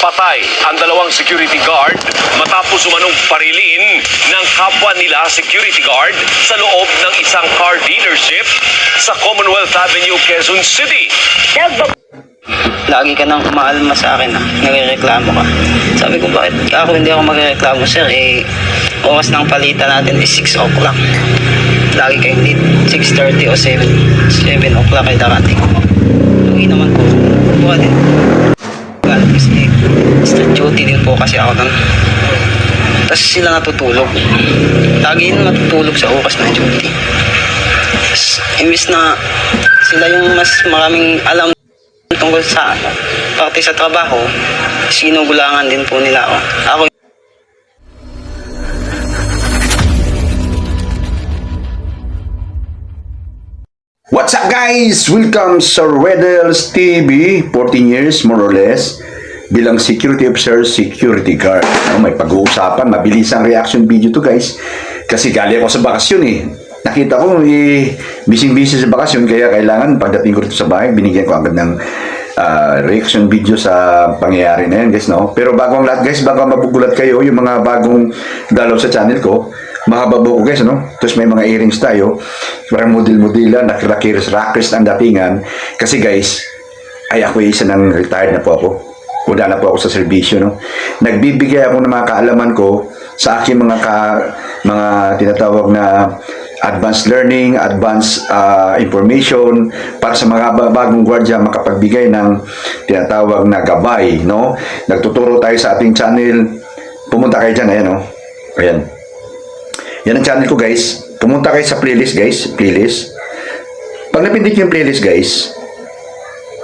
Patay ang dalawang security guard matapos umanong parilin ng kapwa nila security guard sa loob ng isang car dealership sa Commonwealth Avenue, Quezon City. Lagi ka nang umaalma sa akin, nagrereklamo ka. Sabi ko, bakit ako hindi ako magrereklamo, sir? Oras ng palitan natin is 6 o'clock. Lagi kayong late, 6:30 o 7 o'clock ay darating. Uwi naman po, buka din. Galit kasi, street duty din po kasi ako doon. Tapos sila natutulog. Lagi yun natutulog sa oras ng duty. Tapos, imbis na sila yung mas maraming alam tungkol sa parte sa trabaho, sinugulangan din po nila ako. What's up guys? Welcome sa Redels TV. 14 years more or less bilang security officer, security guard. May pag-uusapan, mabilis ang reaction video to guys. Kasi galing ako sa bakasyon Nakita ko busy sa bakasyon, kaya kailangan pagdating ko rito sa bahay, binigyan ko agad ng reaction video sa pangyayari na yan guys, no? Pero bago ang lahat guys, bago mabugulat kayo, yung mga bagong dalaw sa channel ko, mahaba buko guys, no? Tapos may mga earrings tayo, parang model-modelan, rockers ang datingan. Kasi guys, ay ako isa ng retired na po ako. Wala na po ako sa serbisyo, no? Nagbibigay ako ng mga kaalaman ko sa aking mga tinatawag na advanced learning, advanced information para sa mga bagong gwardiya makapagbigay ng tinatawag na gabay, no? Nagtuturo tayo sa ating channel. Pumunta kayo dyan, ayan, no? Ayan. Yan ang channel ko, guys. Pumunta kayo sa playlist, guys. Playlist. Pag napindot yung playlist, guys,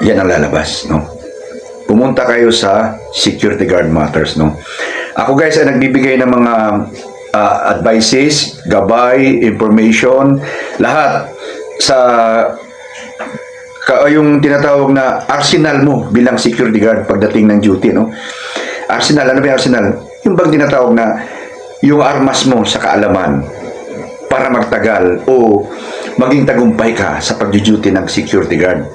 yan ang lalabas, no? Pumunta kayo sa Security Guard Matters, no? Ako, guys, ay nagbibigay ng mga advices, gabay, information, lahat sa yung tinatawag na arsenal mo bilang security guard pagdating ng duty, no? Arsenal, ano ba yung arsenal? Yung bang tinatawag na yung armas mo sa kaalaman para magtagal o maging tagumpay ka sa pag-duty ng security guard.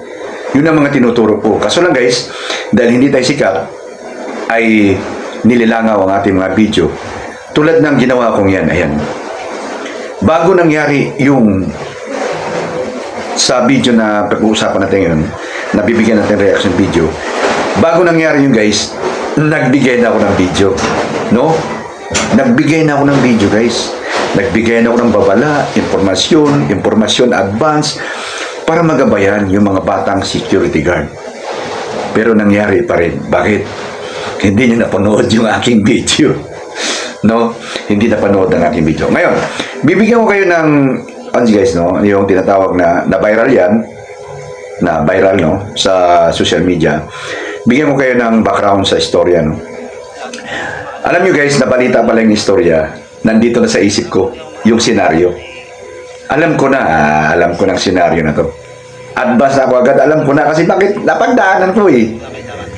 Yun ang mga tinuturo ko. Kaso lang guys, dahil hindi tayo sikat, ay nililangaw ang ating mga video. Tulad ng ginawa kong yan, ayan. Bago nangyari yung sa video na pag-uusapan natin ngayon, nabibigyan natin reaction video, bago nangyari yung guys, nagbigay na ako ng video, no? Nagbigay na ako ng video guys. Nagbigay na ako ng babala, informasyon advance para magabayan yung mga batang security guard. Pero nangyari pa rin. Bakit? Hindi niyo napanood yung aking video. No? Hindi napanood ang aking video. Ngayon, bibigyan ko kayo ng guys, no? Yung tinatawag na viral yan, na viral, no? Sa social media. Bigyan ko kayo ng background sa istorya, no? Alam nyo guys, nabalita pala yung istorya, nandito na sa isip ko, yung senaryo. Alam ko ng senaryo na to. Advance ako agad, alam ko na, kasi bakit napagdaanan ko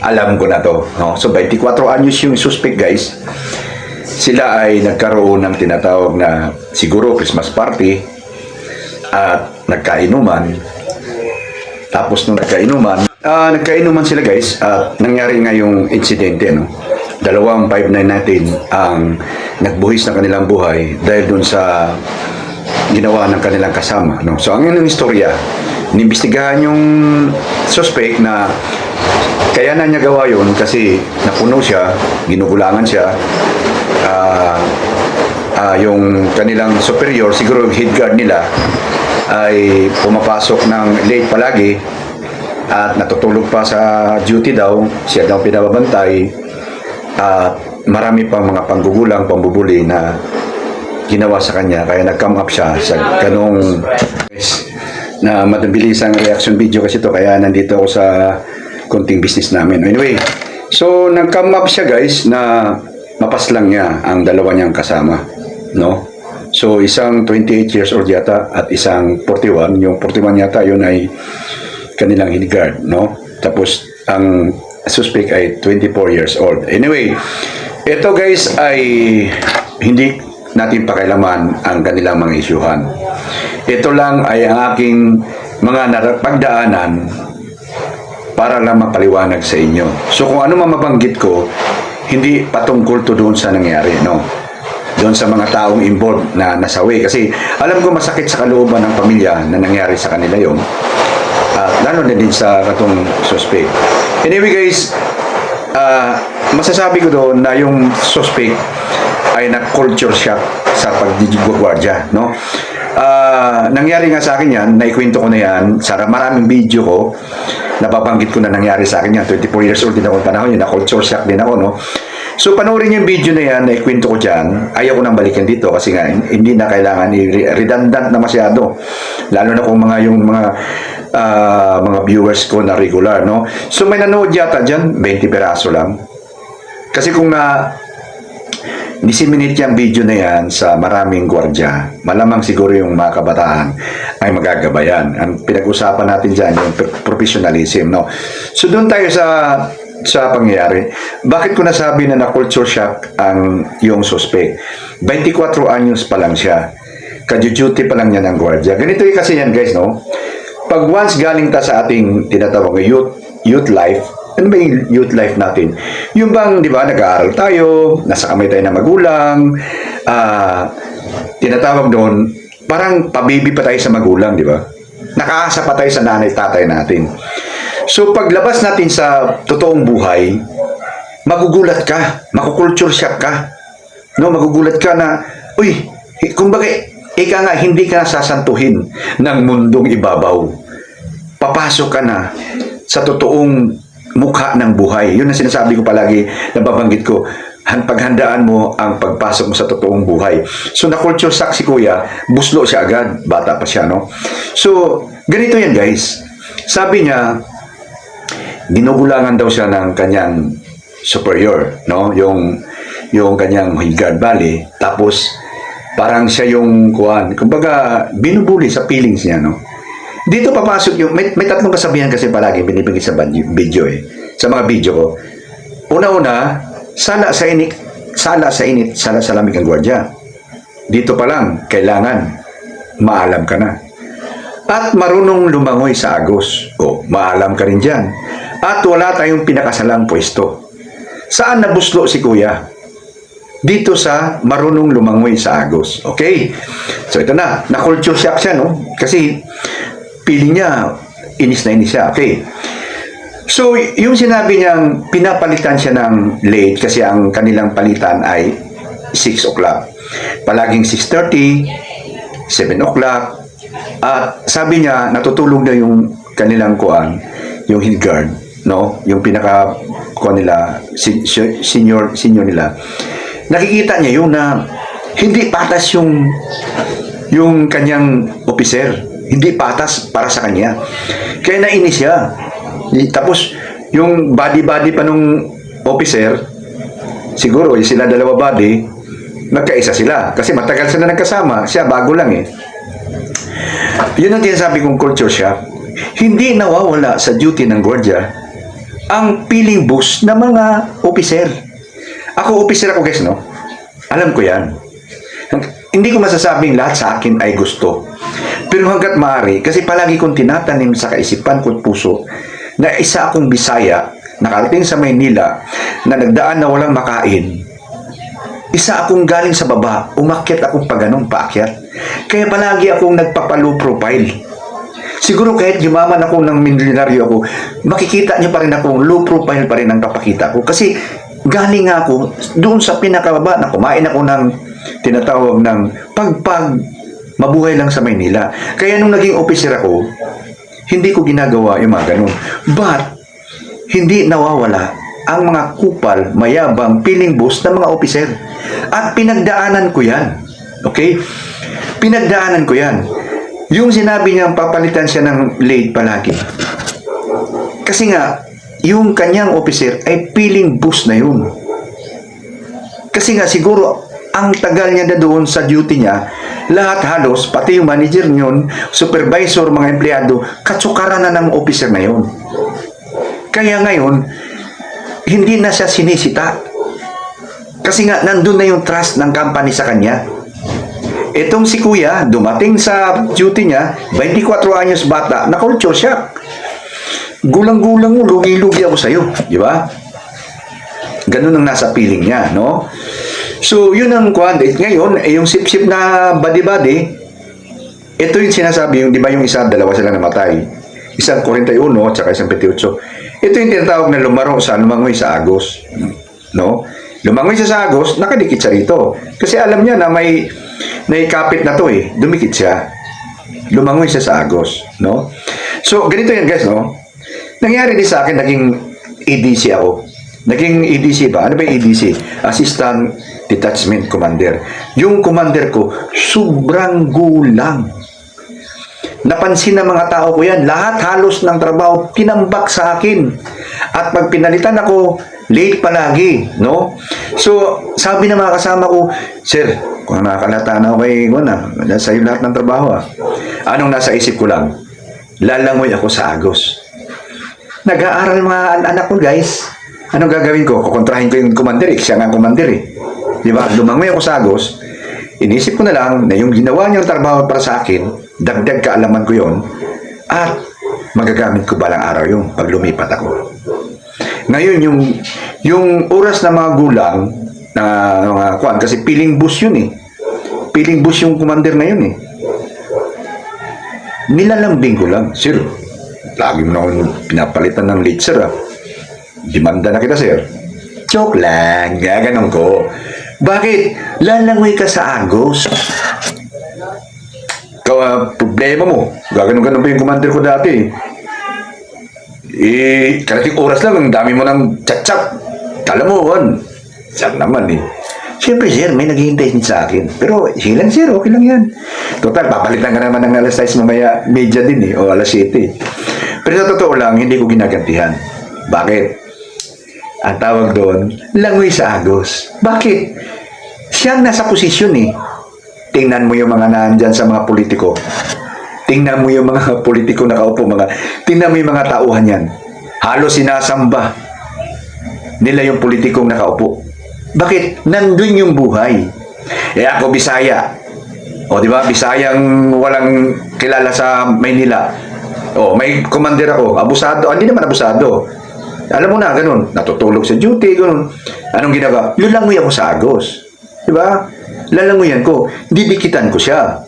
Alam ko na to. No? So, 24 anyos yung suspect guys. Sila ay nagkaroon ng tinatawag na siguro Christmas party at nagkainuman. Tapos nung nagkainuman sila guys at nangyari nga yung insidente, no? Dalawang 5'9" natin ang nagbuhis ng kanilang buhay dahil dun sa ginawa ng kanilang kasama, no? So ang yun ang istorya, inimbestigahan yung suspect na kaya na niya gawa yun kasi napuno siya, ginugulangan siya. Yung kanilang superior, siguro yung head guard nila ay pumapasok ng late palagi at natutulog pa sa duty daw, siya daw pinababantay at marami pang mga panggugulang, pambubuli na ginawa sa kanya, kaya nag-come up siya sa ganong na madabilis ang reaction video kasi to, kaya nandito ako sa konting business namin. Anyway, so nag-come up siya guys na mapaslang niya ang dalawa niyang kasama, no? So isang 28 years old yata at isang 41. Yung 41 yata yun ay kanilang head guard, no? Tapos ang suspect ay 24 years old. Anyway, ito guys ay hindi natin pakialaman ang kanilang mga isyuhan. Ito lang ay ang aking mga napagdaanan para lang mapaliwanag sa inyo. So kung ano man mabanggit ko, hindi patungkol to doon sa nangyari, no? Doon sa mga taong involved na nasawi. Kasi alam ko masakit sa kalooban ng pamilya na nangyari sa kanila yon. Lalo na din sa katong suspect. Anyway guys, masasabi ko doon na yung suspect ay na-culture shock sa pagdidiguardya, no? Nangyari nga sa akin yan, naikwento ko na yan sa maraming video ko, nababanggit ko na nangyari sa akin yan. 24 years old din ako panahon yun, na-culture shock din ako, no? So panoorin yung video na yan, naikwento ko dyan, ayaw ko nang balikan dito kasi nga hindi na kailangan, redundant na masyado, lalo na kung yung mga viewers ko na regular, no? So may nanood yata dyan, 20 peraso lang. Kasi kung disseminate yung video na yan sa maraming gwardya, malamang siguro yung mga kabataan ay magagabayan. Ang pinag-usapan natin dyan, yung professionalism, no? So doon tayo sa pangyayari. Bakit ko nasabi na na-culture shock yung suspect? 24 anyos pa lang siya. Ka-duty pa lang niya ng gwardya. Ganito yung kasi yan guys, no? Pag once galing ta sa ating tinatawag na youth life, ano ba yung youth life natin? Yung bang, di ba, nag-aaral tayo, nasa kamay tayo ng magulang, tinatawag doon, parang pabibi pa tayo sa magulang, di ba? Nakaasa pa tayo sa nanay, tatay natin. So, paglabas natin sa totoong buhay, magugulat ka, makukulture shock ka. No, magugulat ka na, uy, kumbaga, ika nga, hindi ka sasantuhin ng mundong ibabaw. Papasok ka na sa totoong mukha ng buhay. Yun ang sinasabi ko palagi, nababanggit ko, paghandaan mo ang pagpasok mo sa totoong buhay. So, na-culture shock si Kuya, buslo siya agad, bata pa siya, no? So, ganito yan guys. Sabi niya, ginugulangan daw siya ng kanyang superior, no? Yung kanyang guard bali, tapos parang siya yung kumbaga binubuli sa feelings niya, no? Dito papasok yung may tatlong kasabihan kasi palagi binibigay sa video sa mga video ko. Una-una, sala sa init, sala sa lamig ang gwardya. Dito pa lang kailangan maalam ka na. At marunong lumangoy sa agos. Maalam ka rin diyan. At wala tayong pinakasalang pwesto. Saan nabuslo si Kuya? Dito sa marunong lumangoy sa agos. Okay? So ito na culture shock siya, no? Kasi feeling niya, inis na inis siya. Okay. So, yung sinabi niyang pinapalitan siya ng late kasi ang kanilang palitan ay 6 o'clock. Palaging 6:30, 7 o'clock. At sabi niya, natutulog na yung kanilang yung head guard, no? Yung pinaka nila, senior nila. Nakikita niya yun na hindi patas yung kanyang officer. Hindi patas para sa kanya. Kaya nainis siya. Tapos, yung body pa nung officer, siguro, sila dalawa body, nagkaisa sila. Kasi matagal sila nagkasama. Siya, bago lang eh. Yun ang tinasabi kong culture shock. Hindi nawawala sa duty ng gwardya ang feeling boost ng mga officer. Ako, officer ako guys, no? Alam ko yan. Hindi ko masasabing lahat sa akin ay gusto. Pero hanggat maaari, kasi palagi kong tinatanim sa kaisipan ko at puso na isa akong Bisaya, nakarating sa Maynila, na nagdaan na walang makain. Isa akong galing sa baba, umakyat akong paganong paakyat. Kaya palagi akong nagpapalow profile. Siguro kahit yumaman ako ng milyonaryo ako, makikita niyo pa rin akong low profile pa rin ang kapakita ko. Kasi galing ako doon sa pinakababa na kumain ako ng tinatawag ng mabuhay lang sa Maynila. Kaya nung naging officer ako, hindi ko ginagawa yung mga ganun. But, hindi nawawala ang mga kupal, mayabang, feeling boost ng mga officer. At pinagdaanan ko yan. Okay? Pinagdaanan ko yan. Yung sinabi niyang papalitan siya ng late palagi. Kasi nga, yung kanyang officer ay feeling boost na yun. Kasi nga, siguro, ang tagal niya na doon sa duty niya, lahat halos, pati yung manager niyon, supervisor, mga empleyado, katsukaran na ng officer na yun. Kaya ngayon, hindi na siya sinisita. Kasi nga, nandun na yung trust ng company sa kanya. Itong si Kuya, dumating sa duty niya, 24 anyos bata, na culture shock. gulang-gulang mo, lugi-lugi ako sa'yo. Di ba? Ganun ang nasa piling niya, no? So, yun ang kuhan. Ngayon, yung sip-sip na body-body, ito yung sinasabi, yung, di ba yung isa, dalawa sila namatay. Isang 41 at saka isang 28. Ito yung tinatawag na lumangoy sa agos. No? Lumangoy siya sa agos, nakadikit siya rito. Kasi alam niya na may naikapit na to eh. Dumikit siya. Lumangoy siya sa agos. No? So, ganito yan guys, no? Nangyari din sa akin, naging ADC ako. Naging ADC ba? Ano ba yung ADC? Assistant Detachment Commander. Yung commander ko, sobrang gulang. Napansin ng mga tao ko yan. Lahat halos ng trabaho, tinambak sa akin. At pag pinalitan ako, late palagi. No? So, sabi ng mga kasama ko, Sir, kung nakakalata na ako kay nasa iyo lahat ng trabaho. Anong nasa isip ko lang? Lalangoy ako sa agos. Nag-aaral mga anak ko, guys. Anong gagawin ko? Kukontrahin ko yung commander eh. Siya nga commander eh. Di ba? Lumangoy ako sa agos. Inisip ko na lang na yung ginawa niyang trabaho para sa akin, dagdag kaalaman ko yon at magagamit ko balang araw yung pag lumipat ako. Ngayon, yung oras na mga gulang, na mga kuan, kasi piling bus yun eh. Piling bus yung commander na yun eh. Nilalambing ko lang, Sir, lagi mo na akong pinapalitan ng late, sir ah. Demanda na kita, sir. Joke lang, gaganon ko. Bakit? Lalangoy ka sa agos. Problema mo. Gaganon-ganon pa yung commander ko dati. Kalating oras lang, ang dami mo ng chat-chat. Kala mo, saan naman eh. Siyempre, sir, may naghihintay din sa akin. Pero, sige lang, sir, okay lang yan. Total, papalitan ka naman ng alas 6 mamaya, media din eh, o alas 7. Pero sa totoo lang, hindi ko ginagantihan. Bakit? Ang tawag doon, langoy sa agos. Bakit? Siyang nasa posisyon eh. Tingnan mo yung mga nandyan sa mga politiko. Tingnan mo yung mga politiko na kaupo. Tingnan mo yung mga tauhan yan. Halos sinasamba nila yung politikong nakaupo. Bakit? Nandun yung buhay. Ako, Bisaya. O, di ba? Bisayang walang kilala sa Maynila. O, may commander ako. Abusado. Hindi naman abusado. Alam mo na, ganun. Natutulog sa duty, ganun. Anong ginagawa? Lulangoy ako sa agos. Diba? Lalangoyan ko. Didikitan ko siya.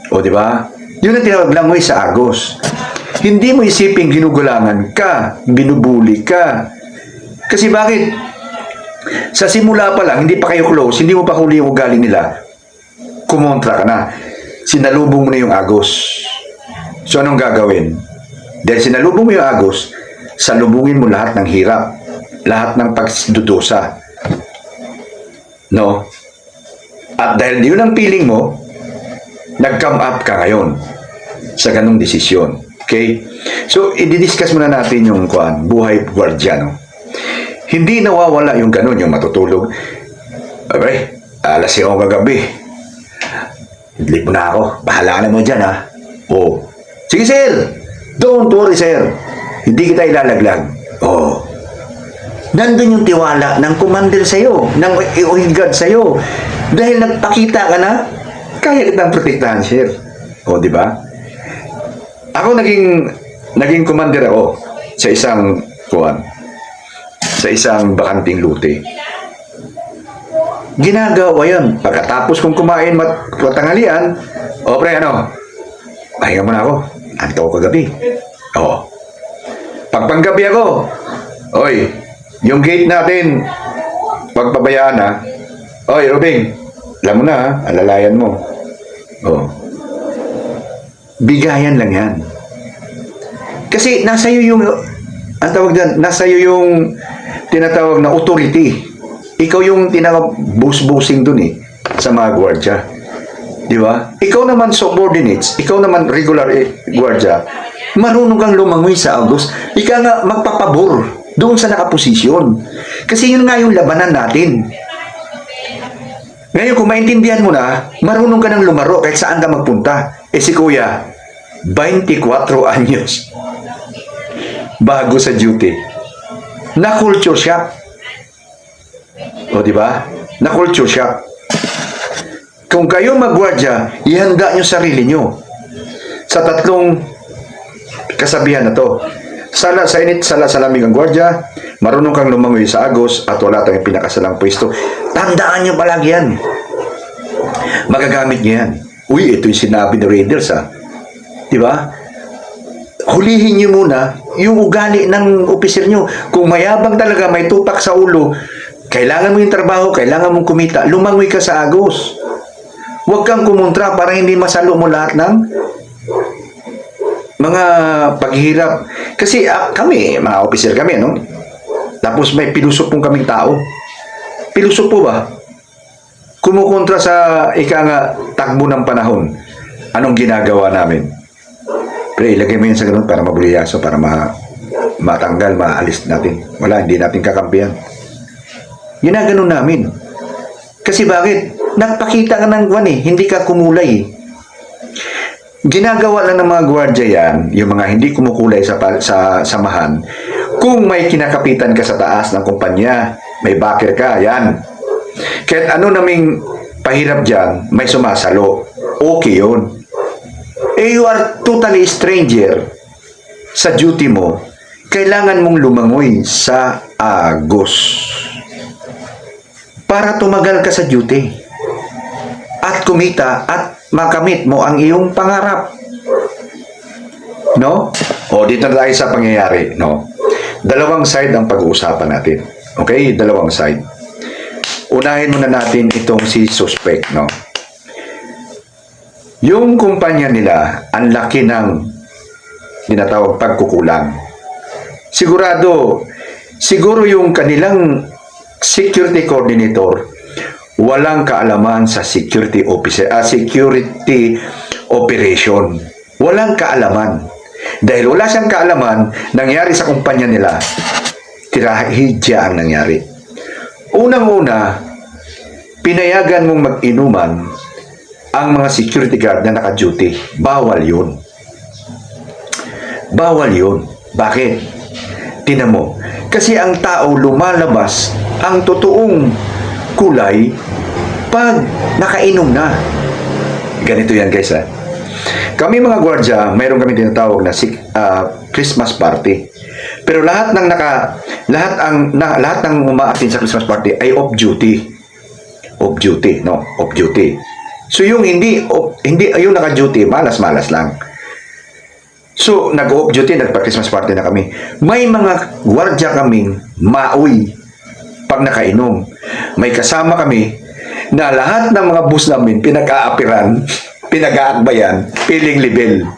O, diba? Yun ang tinawag, langoy sa agos. Hindi mo isiping ginugulangan ka, binubuli ka. Kasi bakit? Sa simula pa lang, hindi pa kayo close, hindi mo pa huli yung ugali nila, kumontra ka na. Sinalubong mo na yung agos. So, anong gagawin? Dahil sinalubong mo yung agos, salubungin mo lahat ng hirap, lahat ng pagdudusa. No? At dahil yun ang feeling mo, nag-come up ka ngayon sa ganung desisyon. Okay? So, i-discuss muna natin yung buhay gwardiya, no? Hindi nawawala yung ganun, yung matutulog. Abay, alas 5 kagabi. Idlip mo na ako. Bahala na mo dyan, ha? Oh. Sige, sir! Don't worry, sir. Hindi kita ilalaglag. Oh. Nandun yung tiwala ng commander sa'yo, ng God sa'yo. Dahil nagpakita ka na, kaya kitang protektahan, sir. O, di ba? Ako naging commander ako sa isang bakanting lute. Ginagawa yan. Pagkatapos kong kumain matanghalian, o pre, pahinga muna ako. Anto ko kagabi. O. Pagpanggabi ako, oy, yung gate natin, pagpabayaan ha. Oy, Robing, alam mo na ha, alalayan mo. O. Bigayan lang yan. Kasi nasa iyo yung, ang tawag dyan, nasa iyo yung tinatawag na authority. Ikaw yung tinawag boss-bossing dun eh, sa mga gwardya. Di ba? Ikaw naman subordinates, ikaw naman regular gwardya, marunong kang lumangoy sa agos. Ika nga magpapabor doon sa nakaposisyon. Kasi yun nga yung labanan natin. Ngayon, kung maintindihan mo na, marunong ka nang lumaro kahit saan ka magpunta. Si Kuya, 24 anyos bago sa duty. Na-culture shock. O, di ba? Na-culture shock. Kung kayo magwardya, ihanda nyo sarili nyo sa tatlong kasabihan na to. Sala sa init, sala sa lamig ang gwardya, marunong kang lumangoy sa agos at wala tayong pinakasalang pwesto. Tandaan niyo palagi yan. Magagamit niyo yan. Uy, ito yung sinabi ni Raiders Di ba? Hulihin niyo muna yung ugali ng opisyal niyo. Kung mayabang talaga, may tupak sa ulo, kailangan mo yung trabaho, kailangan mong kumita, lumangoy ka sa agos. Huwag kang kumontra para hindi masalo mo lahat ng mga paghihirap. Kasi kami, mga officer kami, no? Tapos may pilusok pong kaming tao. Pilusok po ba? Kumukontra sa takbo ng panahon. Anong ginagawa namin? Pre, ilagay mo yun sa ganun para mabuliyaso, para matanggal, maalis natin. Wala, hindi natin kakampihan. Ginaganon namin. Kasi bakit? Nagpakita ka ng hindi ka kumulay. Ginagawa lang ng mga gwardiya yan, yung mga hindi kumukulay sa samahan, kung may kinakapitan ka sa taas ng kumpanya, may backer ka, yan. Kahit ano naming pahirap dyan, may sumasalo. Okay yun. You are totally stranger sa duty mo, kailangan mong lumangoy sa agos para tumagal ka sa duty at kumita at makamit mo ang iyong pangarap. No? O, dito na tayo sa pangyayari. No? Dalawang side ang pag-uusapan natin. Okay? Dalawang side. Unahin muna natin itong si suspect. No? Yung kumpanya nila, ang laki ng tinatawag pagkukulang. Siguro yung kanilang security coordinator walang kaalaman sa security operation. Walang kaalaman. Dahil wala siyang kaalaman, nangyari sa kumpanya nila, tirahidya ang nangyari. Unang-una, pinayagan mong mag-inuman ang mga security guard na naka-duty. Bawal yun. Bawal yun. Bakit? Tinan mo. Kasi ang tao lumalabas ang totoong kulay pag nakainom na. Ganito yan guys Kami mga gwardya, mayroon kami tinatawag na Christmas party. Pero lahat ng umaatin sa Christmas party ay off duty. Off duty, no? Off duty. So yung hindi yung naka-duty, malas-malas lang. So nag-off duty, nagpa-Christmas party na kami. May mga gwardya kaming mauy pag nakainom. May kasama kami na lahat ng mga bus namin pinag-aapiran, pinag-aakbayan, piling level.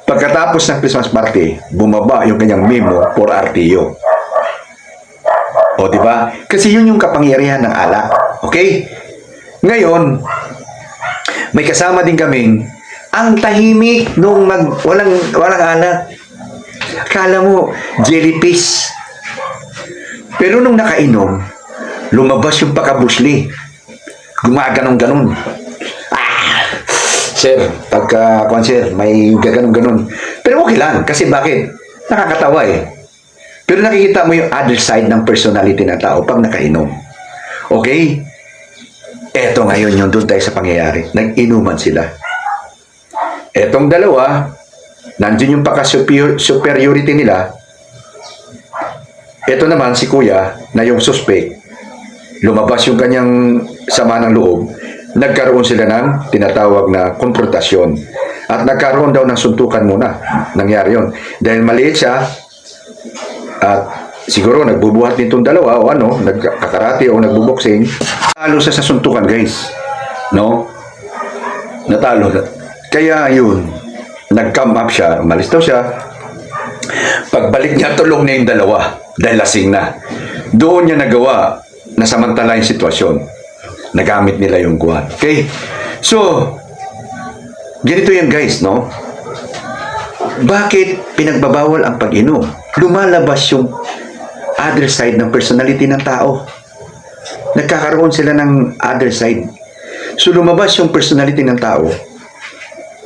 Pagkatapos ng Christmas party, bumaba yung kanyang memo for RTO. O, di ba? Kasi yun yung kapangyarihan ng alak. Okay? Ngayon, may kasama din kaming ang tahimik nung walang alak. Akala mo, jellyfish. Pero nung nakainom, lumabas yung pakabusli. Gumaganong-ganon. Sir, sir, may gaganon-ganon. Pero okay lang, kasi bakit? Nakakatawa Pero nakikita mo yung other side ng personality ng tao pag nakainom. Okay? Eto ngayon yung doon tayo sa pangyayari. Nag-inuman sila. Etong dalawa, nandun yung paka-superiority nila. Ito naman si kuya na yung suspect, lumabas yung kanyang sama ng loob, nagkaroon sila ng tinatawag na konfrontasyon at nagkaroon daw ng suntukan muna. Nangyari yun dahil maliit siya at siguro nagbubuhat nitong dalawa o nagkakarate o nagbuboxing. Natalo siya sa suntukan guys, no? Natalo. Kaya yun, nag-come up siya, umalis daw siya. Pagbalik niya, tulong na yung dalawa dahil lasing na. Doon niya nagawa na samantala yung sitwasyon. Nagamit nila yung kuwan. Okay? So, ganito yan guys, no? Bakit pinagbabawal ang pag-inom? Lumalabas yung other side ng personality ng tao. Nagkakaroon sila ng other side. So, lumabas yung personality ng tao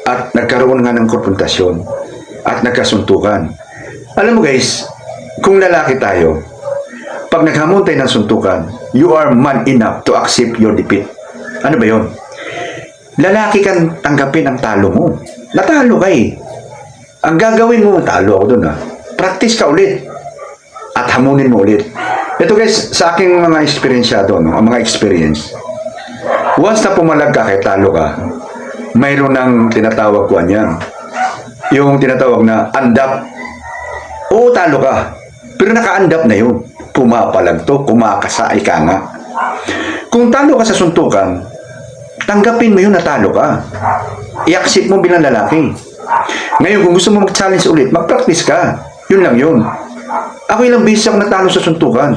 at nagkaroon nga ng konfrontasyon at nagkasuntukan. Alam mo guys, kung lalaki tayo, pag naghamon tayo ng suntukan, you are man enough to accept your defeat. Ano ba yun? Lalaki kang tanggapin ang talo mo. Natalo ka Ang gagawin mo, talo ako dun practice ka ulit. At hamunin mo ulit. Ito guys, sa aking mga experienceado, no? Ang mga experience, once na pumalag ka, kahit talo ka, mayroon ng tinatawag ko niyan. Yung tinatawag na andap. Oo, talo ka. Pero naka-andap na yun. Pumapalag to, kumakasa, ika nga. Kung talo ka sa suntukan, tanggapin mo yun na talo ka. I-accept mo bilang lalaki. Ngayon, kung gusto mo mag-challenge ulit, mag-practice ka. Yun lang yun. Ako ilang beses ako natalo sa suntukan.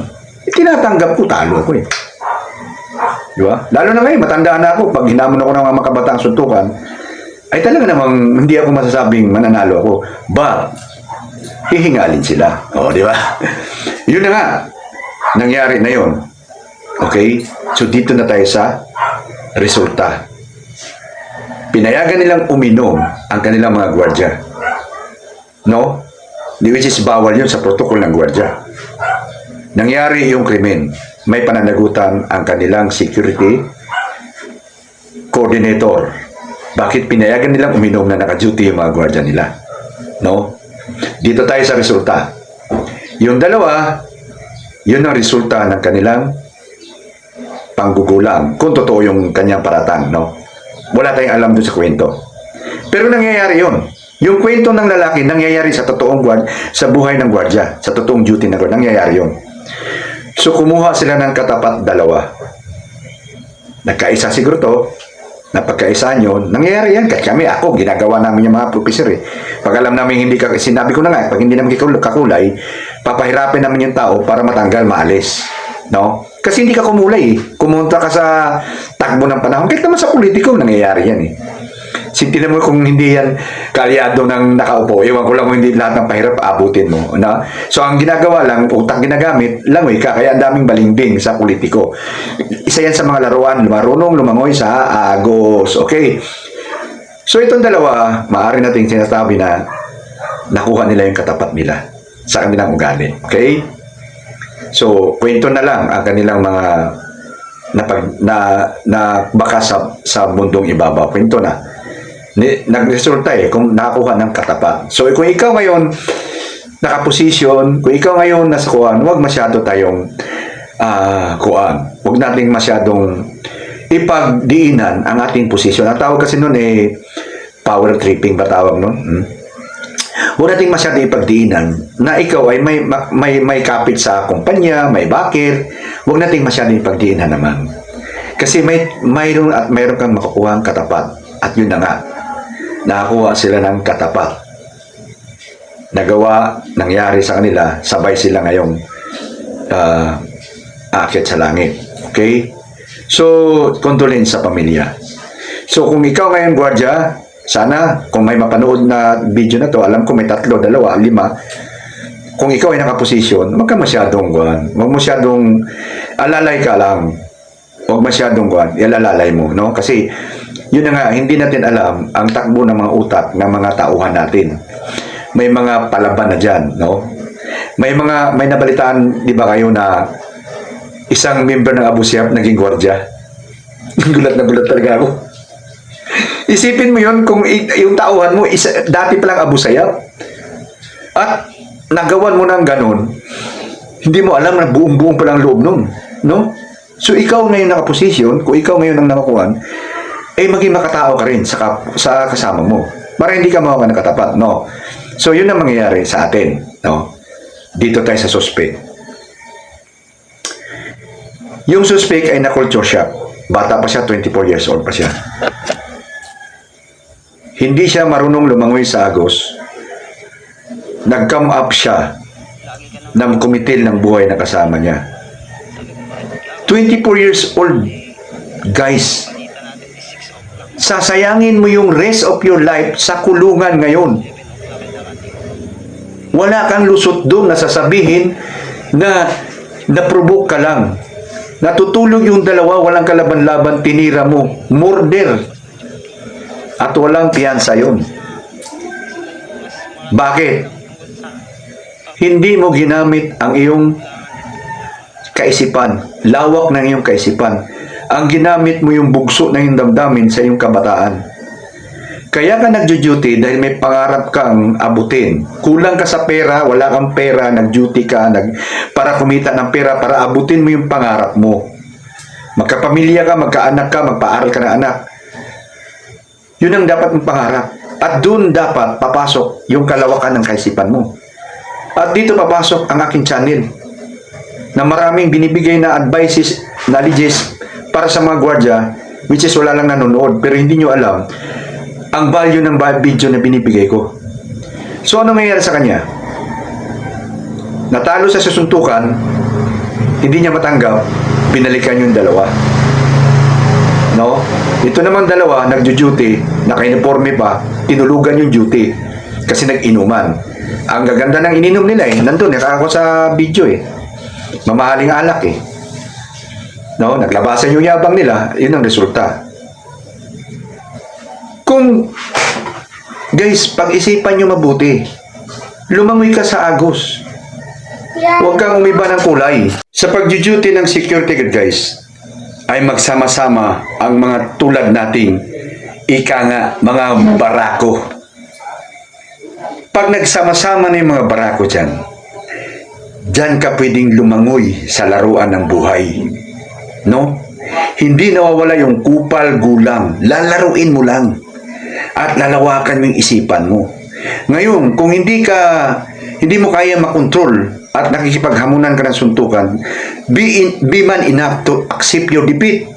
Tinatanggap ko, talo ko Di ba? Lalo na ngayon, matandaan na ako. Pag hinamon ako ng mga makabataang suntukan, ay talaga namang hindi ako masasabing mananalo ako. But, hihingalin sila. Di ba? Yun na nga. Nangyari na yun. Okay? So, dito na tayo sa resulta. Pinayagan nilang uminom ang kanilang mga gwardya. No? Which is bawal yun sa protocol ng gwardya. Nangyari yung krimen. May pananagutan ang kanilang security coordinator. Bakit pinayagan nilang uminom na naka-duty yung mga gwardya nila? No? Dito tayo sa resulta. Yung dalawa, yun ang resulta ng kanilang panggugulang. Kung totoo yung kanyang paratang, no? Wala tayong alam doon sa kwento. Pero nangyayari yun. Yung kwento ng lalaki, nangyayari sa totoong sa buhay ng gwardya, sa totoong duty ng gwardya, nangyayari yun. So, kumuha sila ng katapat dalawa. Nagkaisa siguro to, napagkaisaan yun, nangyayari yan. Kasi kami, ako, ginagawa namin yung mga professor Pag alam namin hindi sinabi ko na nga, pag hindi namin kakulay, papahirapin namin yung tao para matanggal, maalis. No? Kasi hindi ka kumulay Kumunta ka sa takbo ng panahon. Kahit naman sa politiko, nangyayari yan Sintinan mo kung hindi yan kalyado ng nakaupo. Ewan ko lang kung hindi lahat ng pahirap abutin mo. No? So, ang ginagawa lang, utak ginagamit, langoy ka. Kaya ang daming balimbing sa politiko. Isa yan sa mga laruan. Marunong lumangoy sa agos. Okay? So, itong dalawa, maaari natin sinasabi na nakuha nila yung katapat nila sa kanilang ugali. Okay? So, kwento na lang ang kanilang mga na baka sa mundong ibabaw. Kwento na. Nagresulta kung nakakuha ng katapat. So, kung ikaw ngayon nakaposisyon, kung ikaw ngayon nasa kuan, huwag masyado tayong kuan. Huwag nating masyadong ipagdiinan ang ating posisyon. Ang tawag kasi nun power tripping ba tawag nun? Huwag nating masyado ipagdiinan na ikaw ay may kapit sa kumpanya, may bakir. Huwag nating masyado ipagdiinan naman. Kasi mayroon kang makukuha ang katapat. At yun na nga. Nakakuha sila ng katapat. Nangyari sa kanila, sabay sila ngayong aakyat sa langit. Okay? So, condolence sa pamilya. So, kung ikaw ngayon, gwardya, sana, kung may mapanood na video na to, alam ko may 3, 2, 5. Kung ikaw ay nakaposisyon, huwag ka masyadong huwag masyadong alalay ka lang. Huwag masyadong ilalalay mo, no? Kasi, yun na nga, hindi natin alam ang takbo ng mga utak ng mga tauhan natin. May mga palaban na dyan, no? May nabalitaan, di ba kayo na isang member ng Abu Sayyaf naging gwardya? Gulat na gulat talaga ako. Isipin mo yun kung yung tauhan mo, dati palang Abu Sayyaf. At nagawan mo ng ganun, hindi mo alam na buong-buong palang loob nun, no? So, ikaw ngayon nakaposisyon, kung ikaw ngayon ang nakakuhan, maging makatao ka rin sa kasama mo. Para hindi ka mawakan ng katapat, no? So, yun ang mangyayari sa atin, no? Dito tayo sa suspect. Yung suspect ay na-culture shock. Bata pa siya, 24 years old pa siya. Hindi siya marunong lumangoy sa agos. Nag-come up siya ng kumitil ng buhay na kasama niya. 24 years old, guys. Sasayangin mo yung rest of your life sa kulungan ngayon. Wala kang lusot doon na sasabihin na naprovoke ka lang. Natutulog yung dalawa, walang kalaban-laban, tinira mo. Murder. At walang piyansa yun. Bakit? Hindi mo ginamit ang iyong kaisipan. Lawak ng iyong kaisipan. Ang ginamit mo yung bugso ng iyong damdamin sa iyong kabataan. Kaya ka nagjo-duty dahil may pangarap kang abutin. Kulang ka sa pera, wala kang pera, nag-duty ka para kumita ng pera, para abutin mo yung pangarap mo. Magkapamilya ka, magkaanak ka, magpaaral ka na anak. Yun ang dapat mong pangarap. At doon dapat papasok yung kalawakan ng kaisipan mo. At dito papasok ang aking channel na maraming binibigay na advices, knowledges para sa mga gwardiya, which is wala lang nanonood, pero hindi nyo alam ang value ng video na binibigay ko. So, ano nangyayari sa kanya? Natalo sa susuntukan, hindi niya matanggap, binalikan yung dalawa. No? Ito naman dalawa, nagjo-duty, naka-uniforme pa, tinulugan yung duty kasi nag-inuman. Ang gaganda ng ininom nila nandun, nakaka sa video mamahaling alak no? Naglabasan yung yabang nila, yun ang resulta. Kung, guys, pag-isipan nyo mabuti, lumangoy ka sa agos. Huwag kang umiba ng kulay. Sa pag-duty ng security guard, guys, ay magsama-sama ang mga tulad nating mga barako. Pag nagsama-sama na yung mga barako dyan ka pwedeng lumangoy sa laruan ng buhay. No? Hindi nawawala yung kupal, gulang. Lalaruin mo lang. At lalawakan mo yung isipan mo. Ngayon, kung hindi mo kaya makontrol at nakikipaghamunan ka ng suntukan, be man enough to accept your defeat.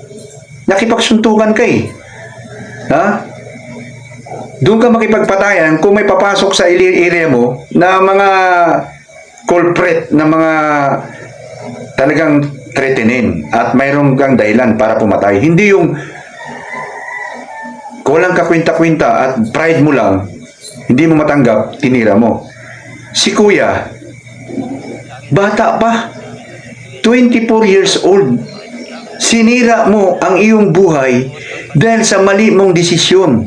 Nakipagsuntukan ka ha? Doon ka makipagpatayan kung may papasok sa area mo na mga culprit, na mga talagang threatenin at mayroong kang dahilan para pumatay. Hindi yung walang kakwinta-kwinta at pride mo lang, hindi mo matanggap, tinira mo. Si kuya, bata pa, 24 years old, sinira mo ang iyong buhay dahil sa mali mong desisyon.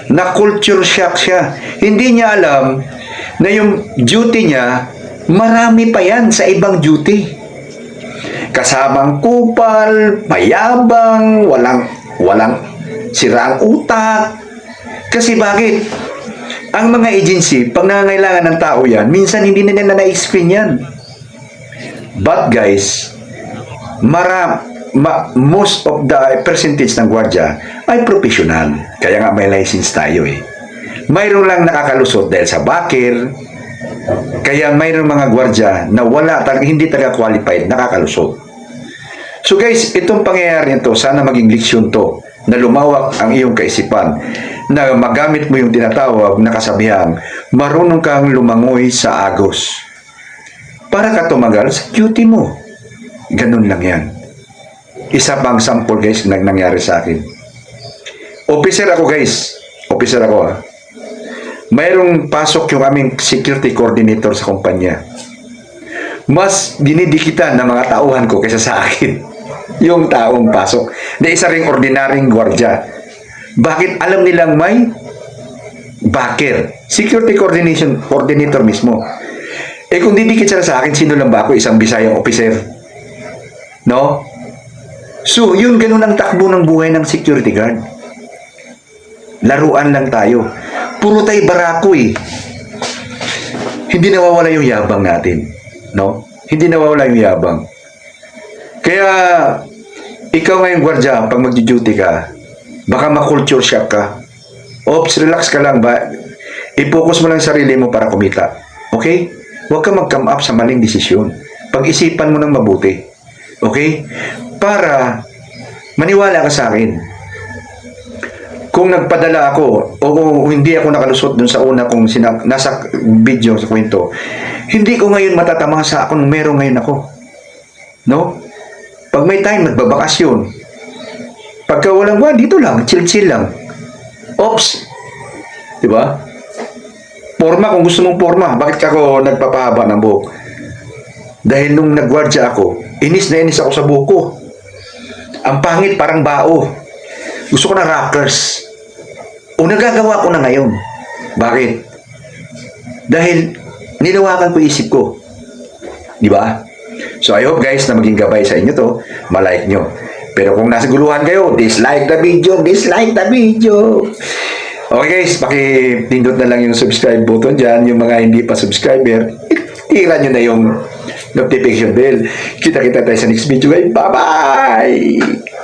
Na culture shock siya. Hindi niya alam na yung duty niya, marami pa yan sa ibang duty. Kasamang kupal, mayabang, walang siraang utak. Kasi bakit? Ang mga agency, pag nangangailangan ng tao yan, minsan hindi na nila na-explain yan. But guys, most of the percentage ng gwardiya ay professional. Kaya nga may license tayo Mayroon lang nakakalusot dahil sa bakir. Kaya mayroon mga gwardiya na hindi taga-qualified, nakakalusot. So guys, itong pangyayari nito, sana maging leksyon to, na lumawak ang iyong kaisipan, na magamit mo yung tinatawag na kasabihang, marunong kang lumangoy sa agos. Para ka tumagal sa duty mo. Ganun lang yan. Isa pang sample guys na nangyari sa akin. Officer ako guys. Officer ako Mayroong pasok yung aming security coordinator sa kumpanya. Mas dinidikitan ng mga tauhan ko kaysa sa akin. Yung taong pasok. Na isa ring ordinaryong gwardya. Bakit alam nilang may bakir? Security coordinator mismo. Kung didikit sila sa akin, sino lang ba ako? Isang Bisayang officer. No? So, yun ganun ang takbo ng buhay ng security guard. Laruan lang tayo. Puro tayo barako Hindi nawawala yung yabang natin. No? Hindi nawawala yung yabang. Kaya, ikaw ngayong gwardiya, pag mag-duty ka, baka ma-culture shock ka. Oops, relax ka lang ba? I-focus mo lang sarili mo para kumita. Okay? Huwag ka mag-come up sa maling desisyon. Pag-isipan mo ng mabuti. Okay? Para maniwala ka sa akin. Kung nagpadala ako o hindi ako nakalusot dun sa una kong nasa video sa kwento, hindi ko ngayon matatamasa kung meron ngayon ako. No? Pag may time, nagbabakasyon. Pagka walang buwan, dito lang, chill-chill lang. Oops! Diba? Porma, kung gusto mong porma, bakit ako nagpapahaba ng buhok? Dahil nung nagwardya ako, inis na inis ako sa buhok ko. Ang pangit, parang bao. Gusto ko na rockers. O nagagawa ko na ngayon. Bakit? Dahil nilawakan ko isip ko. Di ba? So I hope guys na maging gabay sa inyo to. Malike nyo. Pero kung nasa guluhan kayo, dislike the video, dislike the video. Okay guys, pakipindot na lang yung subscribe button dyan. Yung mga hindi pa subscriber, tira nyo na yung notification bell. Kita-kita tayo sa next video guys. Bye-bye!